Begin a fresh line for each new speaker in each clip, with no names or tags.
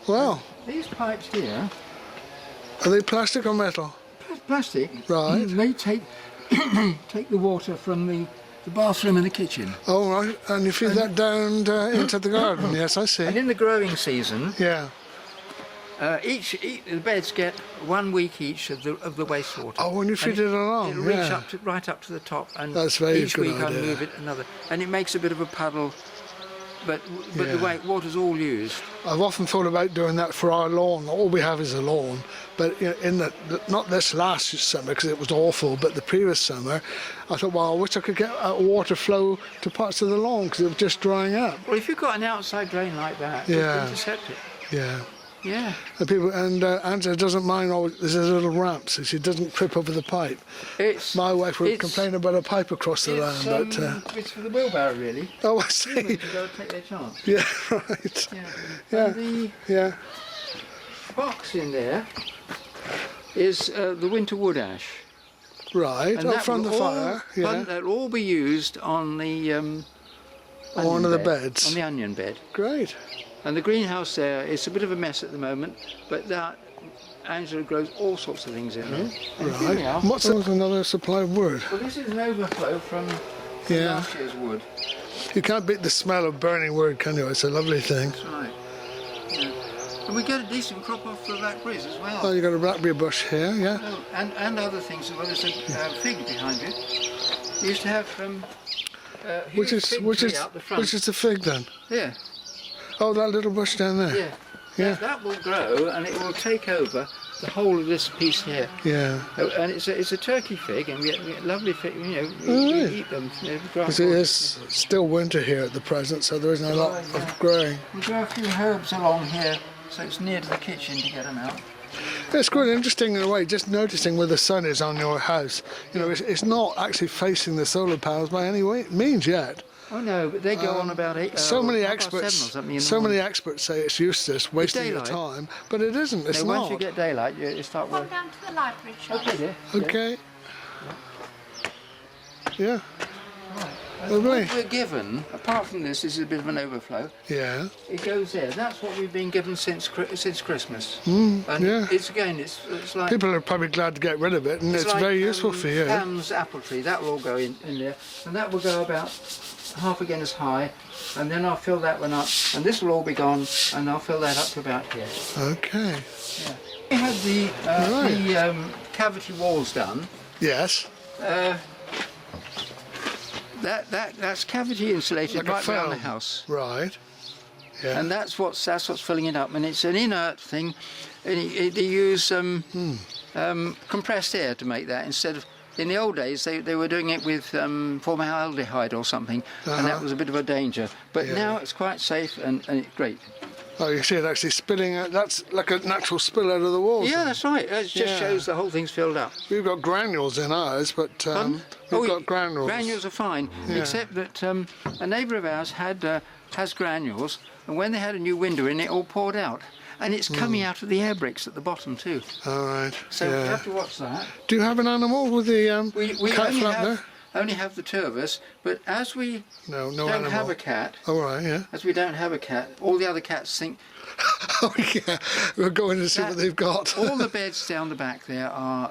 Well,
these pipes here
are they plastic or metal?
plastic.
Right.
They take take the water from the bathroom and the kitchen.
Oh, right. And you feed that down into the garden. Yes, I see.
And in the growing season,
Yeah.
the beds get 1 week each of the wastewater.
Oh, and you feed
And
it along.
It'll reach up to, right up to the top, and
That's a very
each
good
week I
idea.
move it another, and it makes a bit of a puddle. But
Yeah.
the water's all used.
I've often thought about doing that for our lawn. All we have is a lawn, but you know, in not this last summer because it was awful, but the previous summer, I thought, well, I wish I could get water flow to parts of the lawn because it was just drying up.
Well, if you've got an outside drain like that,
Yeah.
intercept it.
Yeah.
Yeah.
And Angela doesn't mind. There's a little ramp, so she doesn't trip over the pipe. My wife would complain about a pipe across the land, but
it's for the wheelbarrow, really.
oh, I see.
You've got to take their chance.
Yeah, right.
Yeah.
Yeah.
And the
Yeah.
box in there is the winter wood ash.
Right.
And
Up
that
from the
will
fire. Yeah.
That'll all be used on the
One of the beds.
On the onion bed.
Great.
And the greenhouse there is a bit of a mess at the moment, but Angela grows all sorts of things in there. And here we
Right.
are.
What's another supply of wood?
Well, this is an overflow from
Yeah.
last year's wood.
You can't beat the smell of burning wood, can you? It's a lovely thing.
That's right. Yeah. And we get a decent crop off the blackberries as well.
Oh, you got a blackberry bush here, yeah.
Oh, and other things as well. There's a fig behind you. We used to have
Which
huge
is
fig
which
tree
is
out the front.
which is the fig then?
Yeah.
Oh, that little bush down there.
Yeah.
Yeah.
That will grow and it will take over the whole of this piece here.
Yeah.
Oh, and it's a turkey fig, and we get lovely fig. You know,
Oh,
we
really?
eat them. You know,
Because it is still winter here at the present, so there isn't a lot of growing.
We grow a few herbs along here, so it's near to the kitchen to get them out.
It's quite interesting in a way, just noticing where the sun is on your house. You know, it's not actually facing the solar panels by any means yet.
Oh no, but they go on about 8.
So many
7:30 or
experts,
something in the
so
morning.
many experts say it's useless, wasting your
daylight.
time, but it isn't. It's
No,
not.
once you get daylight, you start
Come
working.
down to the library, shall
Okay, dear.
Okay. Yeah.
And
Lovely.
what we're given, apart from this is a bit of an overflow.
Yeah.
It goes there. That's what we've been given since Christmas.
Mm,
And
yeah.
it's like
People are probably glad to get rid of it, and it's
like,
very useful for you.
Pam's apple tree. That will all go in there, and that will go about half again as high, and then I'll fill that one up, and this will all be gone, and I'll fill that up to about here.
Okay.
Yeah. We had the
Right.
cavity walls done.
Yes.
That's cavity insulated
Like a
right around the
foam.
house,
Right. Yeah.
and that's what's filling it up, and it's an inert thing. And they use compressed air to make that instead of. In the old days, they were doing it with formaldehyde or something, and that was a bit of a danger. But
Yeah.
now it's quite safe and it's great.
Oh, you see it actually spilling out. That's like a natural spill out of the walls.
Yeah, that's right. It just
Yeah.
shows the whole thing's filled up.
We've got granules in ours, but
Pardon?
we've got granules.
Granules are fine,
Yeah.
except that a neighbour of ours has granules, and when they had a new window in, it all poured out. And it's coming out of the air bricks at the bottom too.
All right.
So we
yeah.
have to watch that.
Do you have an animal with the
We
cat
only
flap
have,
there?
only have the two of us, but as we
No, no
don't
animal.
have a cat,
All right, yeah.
all the other cats think
Oh yeah, we're going to see what they've got.
all the beds down the back there are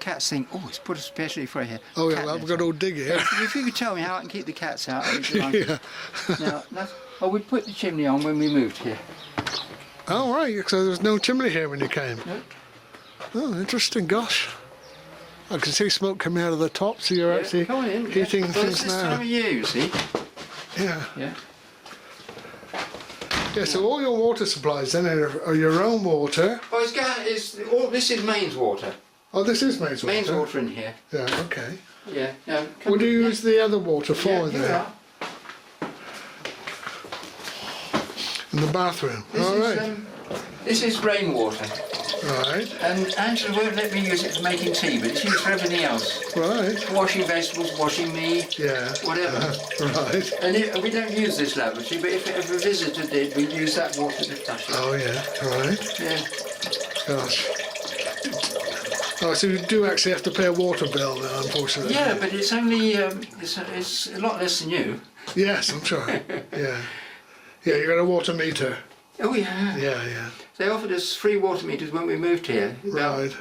cats think, oh, it's put especially for here.
Oh yeah,
cat
well, I've
litter.
got old dig here.
If you could tell me how I can keep the cats out, I'd be delighted.
Yeah.
Now, we put the chimney on when we moved here.
Oh right, so there was no chimney here when you came.
Nope.
Oh, interesting. Gosh, I can see smoke coming out of the top. So you're actually
come on in.
heating
Well,
things
it's this
now.
time of year, you see.
Yeah.
Yeah.
Yeah. So all your water supplies then are your own water.
Oh, this is mains water.
Oh, this is mains water.
Mains water in here.
Yeah. Okay.
Yeah. Now, come
What do you
yeah.
use the other water for
Yeah, here we
there?
are.
In the bathroom. All right.
This is rainwater,
Right.
and Angela won't let me use it for making tea, but it's used for everything else.
Right.
For washing vegetables, washing meat,
Yeah.
whatever.
Right.
And we don't use this lavatory, but if a visitor did, we'd use that water to flush it.
Oh yeah. Right.
Yeah.
Gosh. Oh, so you do actually have to pay a water bill now, unfortunately.
Yeah, but it's only it's a lot less than you.
Yes, I'm sure. Yeah. Yeah, you got a water meter.
Oh yeah.
Yeah.
They offered us free water meters when we moved here.
Right.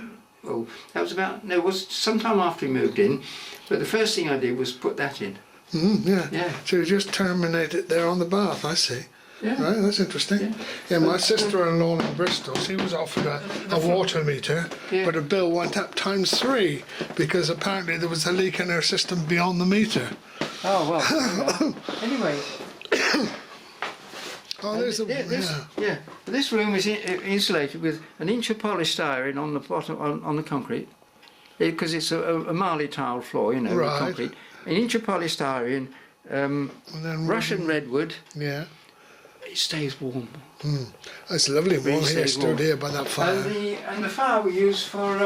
Oh, that was about, no, it was sometime after we moved in, but the first thing I did was put that in.
Yeah.
Yeah.
So you just terminate it there on the bath, I see.
Yeah.
Right, that's interesting. Yeah, my sister-in-law in Bristol, she was offered a water meter,
Yeah.
but her bill went up ×3 because apparently there was a leak in her system beyond the meter.
Oh, well. Anyway.
Oh, there's a...
Yeah. This room is insulated with an inch of polystyrene on the bottom, on the concrete, because it's a marley tile floor, you know, with concrete. An inch of polystyrene,
and then
Russian redwood.
Yeah.
It stays warm.
That's lovely
Really
warm here,
stays
stood
warm.
here by that fire.
And the fire we use for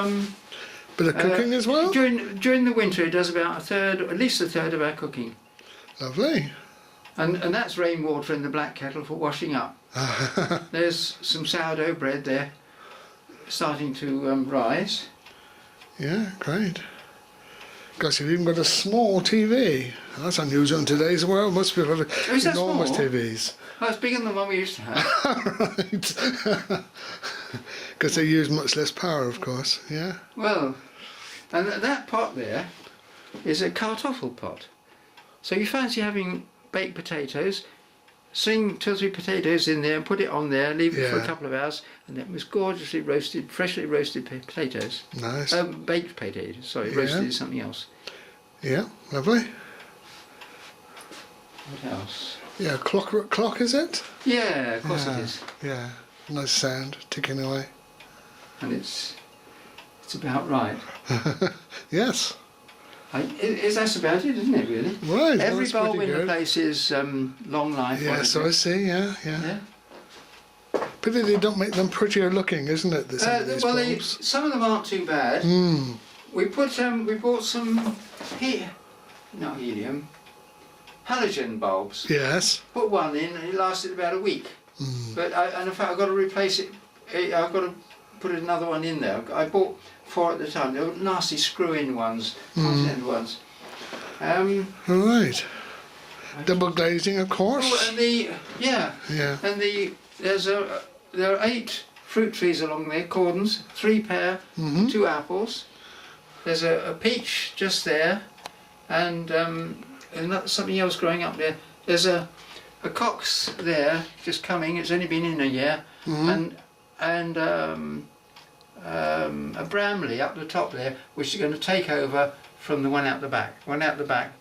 Bit of cooking as well?
during the winter. It does about at least a third of our cooking.
Lovely.
And that's rainwater in the black kettle for washing up. There's some sourdough bread there, starting to rise.
Yeah, great. Gosh, you've even got a small TV. That's unusual in today's world. Most people have
Is that
enormous
small?
TVs.
Oh, it's bigger than the one we used to have.
Right. Because they use much less power, of course. Yeah.
Well, and that pot there is a kartoffel pot. So you fancy having baked potatoes, sling 2 or 3 potatoes in there and put it on there, leave it for a couple of hours, and it was gorgeously roasted, freshly roasted potatoes.
Nice.
Baked potatoes, sorry,
Yeah.
roasted is something else.
Yeah, lovely.
What else?
Yeah, clock is it?
Yeah, of course it is.
Yeah, nice sound, ticking away.
And it's about right.
Yes.
That's about it, isn't it, really?
Right.
Every
that's
bulb
pretty
in the
good.
place is long life.
Yes, I see, yeah.
Yeah.
Pity they don't make them prettier looking, isn't it? Some of these bulbs?
Some of them aren't too bad. We bought some halogen bulbs.
Yes.
Put one in and it lasted about a week. But in fact I've got to replace it. I've got to put another one in there. I bought 4 at the time. They were nasty screw-in ones, continental ones.
Right. Double glazing, of course.
Oh, and there are 8 fruit trees along there, cordons, 3 pear, 2 apples. There's a peach just there, and something else growing up there. There's a cox there, just coming. It's only been in a year, and a bramley up the top there, which is going to take over from the one out the back. One out the back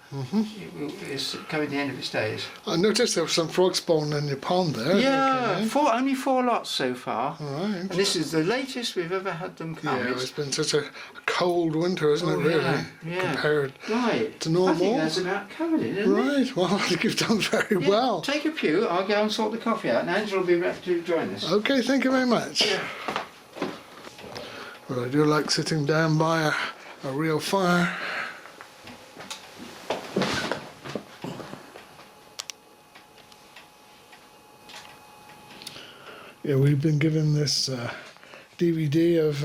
is coming to the end of its days.
I noticed there were some frogs spawning in your pond there.
Yeah, only 4 lots so far.
All right.
And this is the latest we've ever had them come.
Yeah, it's been such a cold winter, isn't it, really?
Yeah.
Compared
Right.
to normal.
I think that's about covered it, isn't it?
Right, well, I think you've done very
Yeah,
well.
Take a pew, I'll go and sort the coffee out, and Angela will be ready to join us.
Okay, thank you very much.
Yeah.
But I do like sitting down by a real fire. Yeah, we've been given this DVD of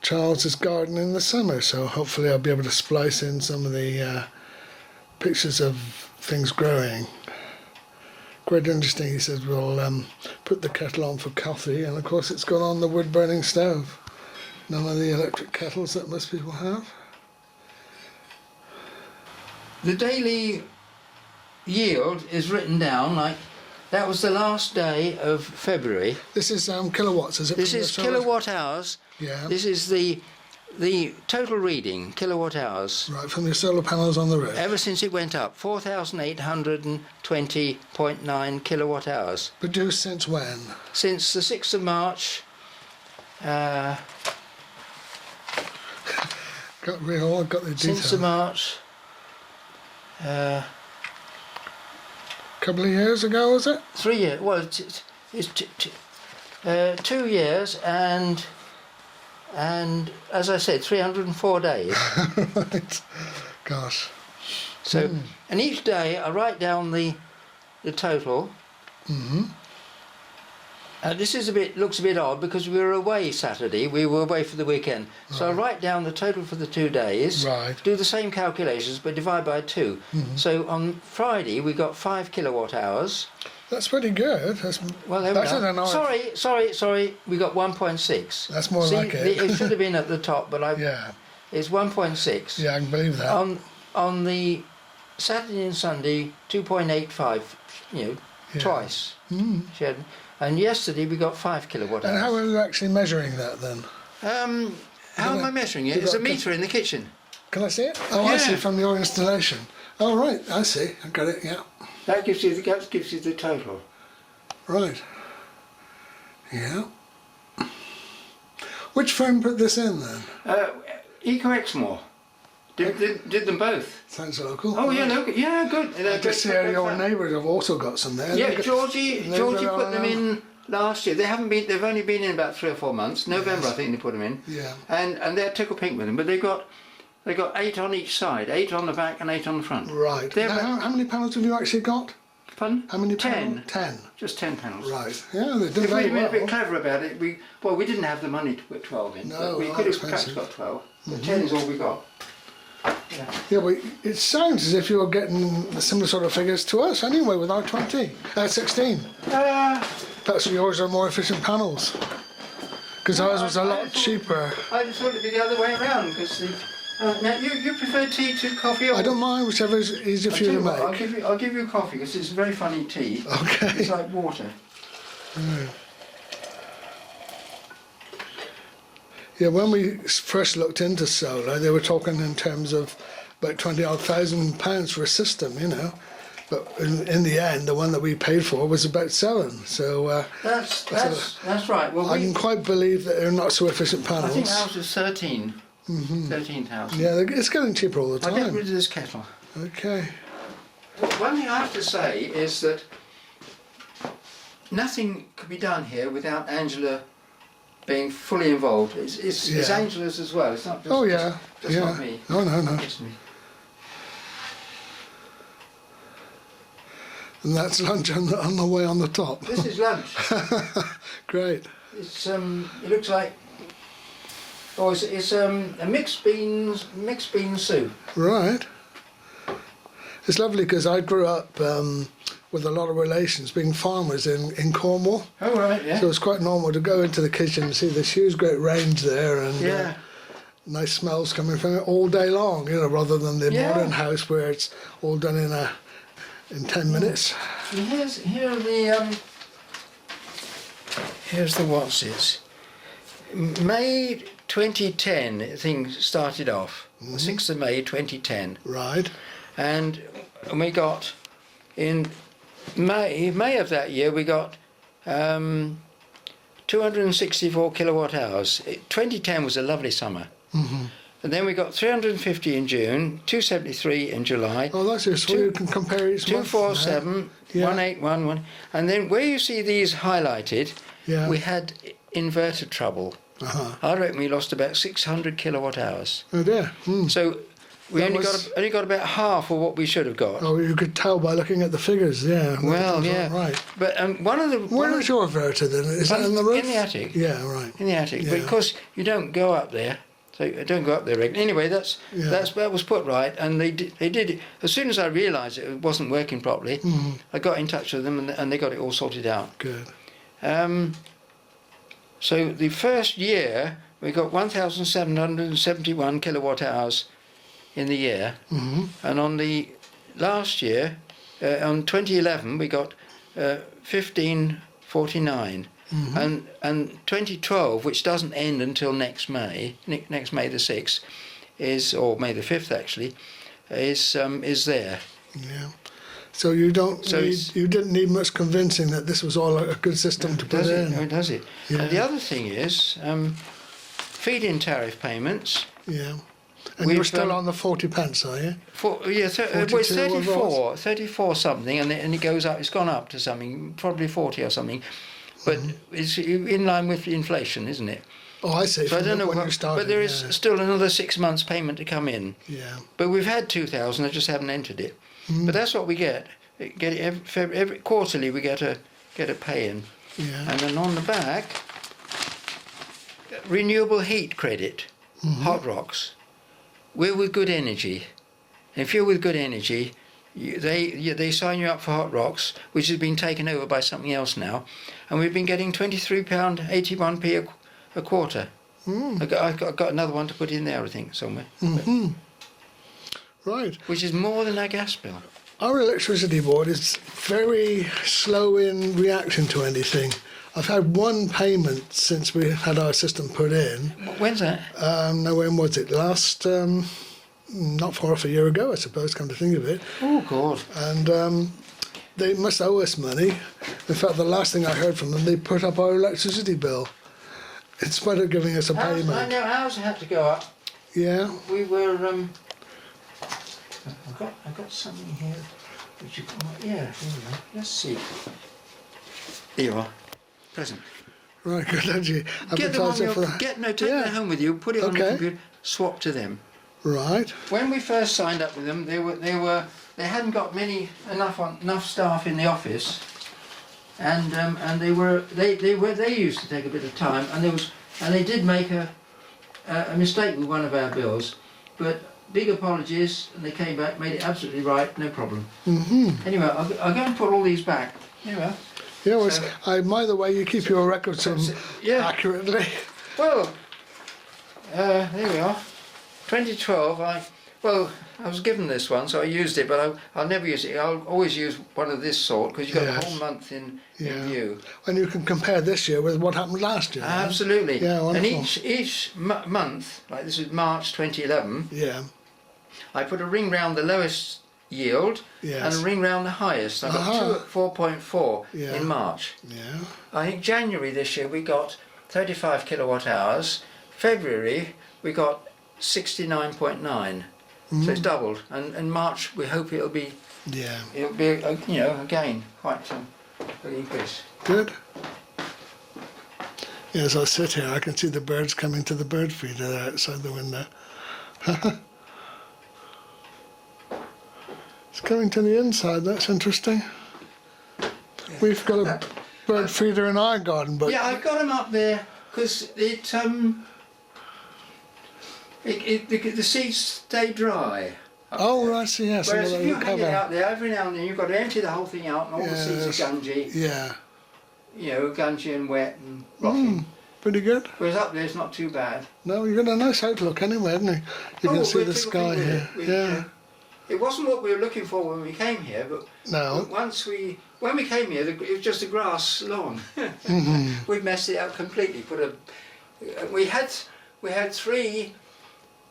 Charles's garden in the summer, so hopefully I'll be able to splice in some of the pictures of things growing. Quite interesting. He says we'll put the kettle on for coffee, and of course it's gone on the wood-burning stove. None of the electric kettles that most people have.
The daily yield is written down like that was the last day of February.
This is kilowatts, is it?
This
from the
is
solar?
kilowatt hours.
Yeah.
This is the total reading, kilowatt hours.
Right, from your solar panels on the roof.
Ever since it went up, 4,820.9 kilowatt hours.
Produced since when?
Since the 6th of March.
Got the details.
Since March.
Couple of years ago, was it?
3 years. Well, it's 2 years and as I said, 304 days.
Right. Gosh.
So, and each day I write down the total. This is looks a bit odd because we were away Saturday. We were away for the weekend. So I write down the total for the 2 days.
Right.
Do the same calculations, but divide by 2. So on Friday we got 5 kilowatt hours.
That's pretty good. That's
Well, there we
better than
are.
I.
Sorry. We got 1.6.
That's more
See,
like it.
It should have been at the top, but
Yeah.
it's 1.6.
Yeah, I can believe that.
On the Saturday and Sunday, 2.85. Yeah. Twice. She had, and yesterday we got 5 kilowatt hours.
And how are you actually measuring that then?
How am I measuring it? There's a meter in the kitchen.
Can I see it? Oh, I see
Yeah.
from your installation. Oh, right. I see. I got it. Yeah.
That gives you the total.
Right. Yeah. Which firm put this in then?
Eco Exmoor. Did them both.
Sounds local.
Oh yeah, look, yeah, good.
I guess your neighbours have also got some there.
Yeah, Georgie put them in last year. They've only been in about 3 or 4 months. November, I think they put them in.
Yeah.
And they're tickle pink with them, but they got 8 on each side, 8 on the back and 8 on the front.
Right. Now, how many panels have you actually got?
Pardon?
How many
10.
panels? 10.
Just 10 panels.
Right. Yeah, they did
If
very
we'd been
well.
a bit clever about it, we didn't have the money to put 12 in.
No,
but we
well,
could have perhaps
expensive.
got 12. But 10 is all we got.
Yeah, but it sounds as if you were getting similar sort of figures to us anyway with our 16. Perhaps yours are more efficient panels. Because ours was a lot cheaper.
I just thought it'd be the other way around because now you prefer tea to coffee? Or
I don't mind, whichever is easier for you to make.
I'll give you coffee because it's very funny tea.
Okay.
It's like water.
Yeah, when we first looked into solar, they were talking in terms of about £20,000 for a system, you know. But in the end, the one that we paid for was about 7. So
That's right. Well,
I can quite believe that they're not so efficient panels.
I think ours was 13. 13,000.
Yeah, it's getting cheaper all the
I'll get
time.
rid of this kettle.
Okay.
One thing I have to say is that nothing could be done here without Angela being fully involved. It's Angela's as well. It's not just,
Oh yeah.
just not me.
No.
It's me.
And that's lunch on the way on the top.
This is lunch.
Great.
It's it looks like it's a mixed bean soup.
Right. It's lovely because I grew up with a lot of relations being farmers in Cornwall.
Oh right, yeah.
So it's quite normal to go into the kitchen and see this huge great range there and
Yeah.
nice smells coming from it all day long, you know, rather than the modern house where it's all done in 10 minutes.
And here's the what's it. May 2010 the thing started off. The 6th of May 2010.
Right.
And we got in May of that year we got 264 kilowatt hours. 2010 was a lovely summer. And then we got 350 in June, 273 in July.
Oh, that's just so you can compare each month.
247, 1811. And then where you see these highlighted, we had inverter trouble. I reckon we lost about 600 kilowatt hours.
Oh dear.
So we only got about half of what we should have got.
Oh, you could tell by looking at the figures, yeah.
Well, yeah.
Right.
But
Where is your inverter then? Is that in the roof?
In the attic.
Yeah, right.
In the attic.
Yeah.
But of course, you don't go up there. So don't go up there regularly. Anyway, that was put right, and they did it. As soon as I realised it wasn't working properly, I got in touch with them, and they got it all sorted out.
Good.
So the first year we got 1,771 kilowatt hours in the year, and on the last year, on 2011, we got 1,549. And 2012, which doesn't end until next May the 6th, or May the 5th actually, is there.
Yeah. So you didn't need much convincing that this was all a good system to put in.
No, does it?
Yeah.
And the other thing is feed-in tariff payments.
Yeah. And you're still on the 40 pence, are you?
It's 34 something, and it goes up. It's gone up to something, probably 40 or something. But it's in line with inflation, isn't it?
Oh, I see.
So I don't know
when you started,
but there is still another 6 months payment to come in.
Yeah.
But we've had 2,000. I just haven't entered it. But that's what we get. Every quarterly we get a pay in.
Yeah.
And then on the back, renewable heat credit, hot rocks. We're with good energy. If you're with good energy, they sign you up for hot rocks, which has been taken over by something else now, and we've been getting £23.81p a quarter. I've got another one to put in there, I think, somewhere.
Right.
Which is more than our gas bill.
Our electricity board is very slow in reacting to anything. I've had one payment since we had our system put in.
When's that?
No, when was it? Last, not far off a year ago, I suppose, come to think of it.
Oh, God.
And they must owe us money. In fact, the last thing I heard from them, they put up our electricity bill in spite of giving us a payment.
I know ours had to go up.
Yeah.
We were. I've got something here. Which you yeah, here we are. Let's see. Here you are. Present.
Right, good, don't you?
Get them on
Advertise it
your,
for that.
take
Yeah.
them home with you. Put it on your
Okay.
computer. Swap to them.
Right.
When we first signed up with them, they hadn't got enough staff in the office, and they used to take a bit of time, and they did make a mistake with one of our bills, but big apologies, and they came back, made it absolutely right, no problem. Anyway, I'll go and put all these back. Anyway.
You know,
So-
I admire the way you keep your records
yeah.
accurately.
Well, there we are. 2012, I was given this one, so I used it, but I'll never use it. I'll always use one of this sort, because you've got the
Yes.
whole month in
Yeah.
view.
And you can compare this year with what happened last year. right?
Absolutely.
Yeah,
and
wonderful.
each month, like this is March 2011,
Yeah.
I put a ring round the lowest yield
Yes.
and a ring round the highest. I got two at 4.4
Yeah.
in March.
Yeah.
I think January this year we got 35 kilowatt hours. February we got 69.9. So it's doubled. And in March we hope it'll be
Yeah.
again quite an increase.
Good. Yeah, as I sit here, I can see the birds coming to the bird feeder there outside the window. It's coming to the inside, that's interesting. We've got a bird feeder in our garden, but
Yeah, I've got them up there because the seeds stay dry.
oh, right, so yes,
Whereas if
another
you hang it
cover.
out there, every now and then you've got to empty the whole thing out, and all the seeds
Yes.
are gungy,
Yeah,
gungy and wet and rotting.
pretty good.
Whereas up there it's not too bad.
No, you've got a nice outlook anyway, haven't you? You can see
we're
the
tickled
sky
with
here.
it.
Yeah.
It wasn't what we were looking for when we came here, but
No.
when we came here, it was just a grass lawn. We messed it up completely. We had three.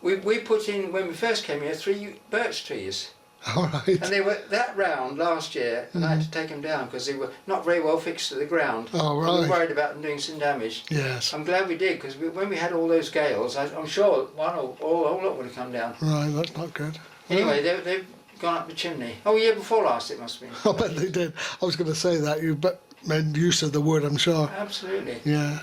We put in when we first came here 3 birch trees,
All right.
and they were that round last year, and I had to take them down because they were not very well fixed to the ground.
Oh,
And we were
right.
worried about them doing some damage.
Yes.
I'm glad we did because when we had all those gales, I'm sure one or all lot would have come down.
Right, that's not good.
Anyway, they've gone up the chimney. Oh, year before last it must have been.
I bet they did. I was going to say that. You made use of the word, I'm sure.
Absolutely.
Yeah.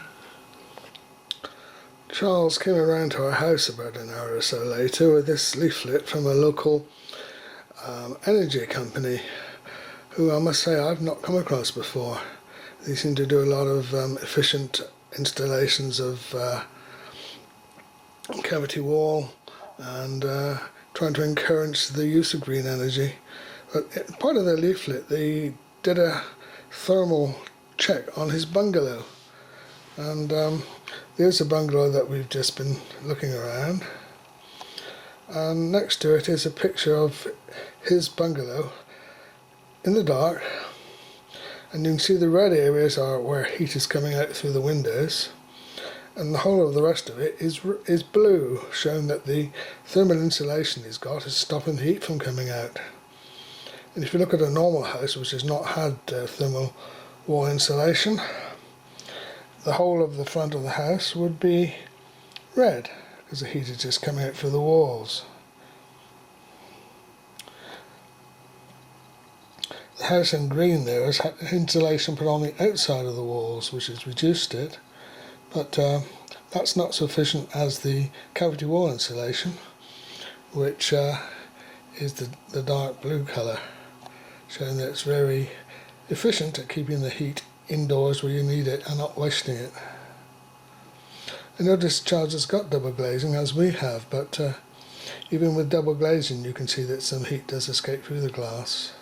Charles came around to our house about an hour or so later with this leaflet from a local energy company who I must say I've not come across before. They seem to do a lot of efficient installations of cavity wall and trying to encourage the use of green energy. But part of their leaflet, they did a thermal check on his bungalow. And there's a bungalow that we've just been looking around. And next to it is a picture of his bungalow in the dark. And you can see the red areas are where heat is coming out through the windows. And the whole of the rest of it is blue, showing that the thermal insulation he's got is stopping the heat from coming out. And if you look at a normal house which has not had thermal wall insulation, the whole of the front of the house would be red because the heat is just coming out through the walls. The house in green there has had insulation put on the outside of the walls, which has reduced it, but that's not sufficient as the cavity wall insulation, which is the dark blue colour, showing that it's very efficient at keeping the heat indoors where you need it and not wasting it. I know this charger's got double glazing as we have, but even with double glazing you can see that some heat does escape through the glass.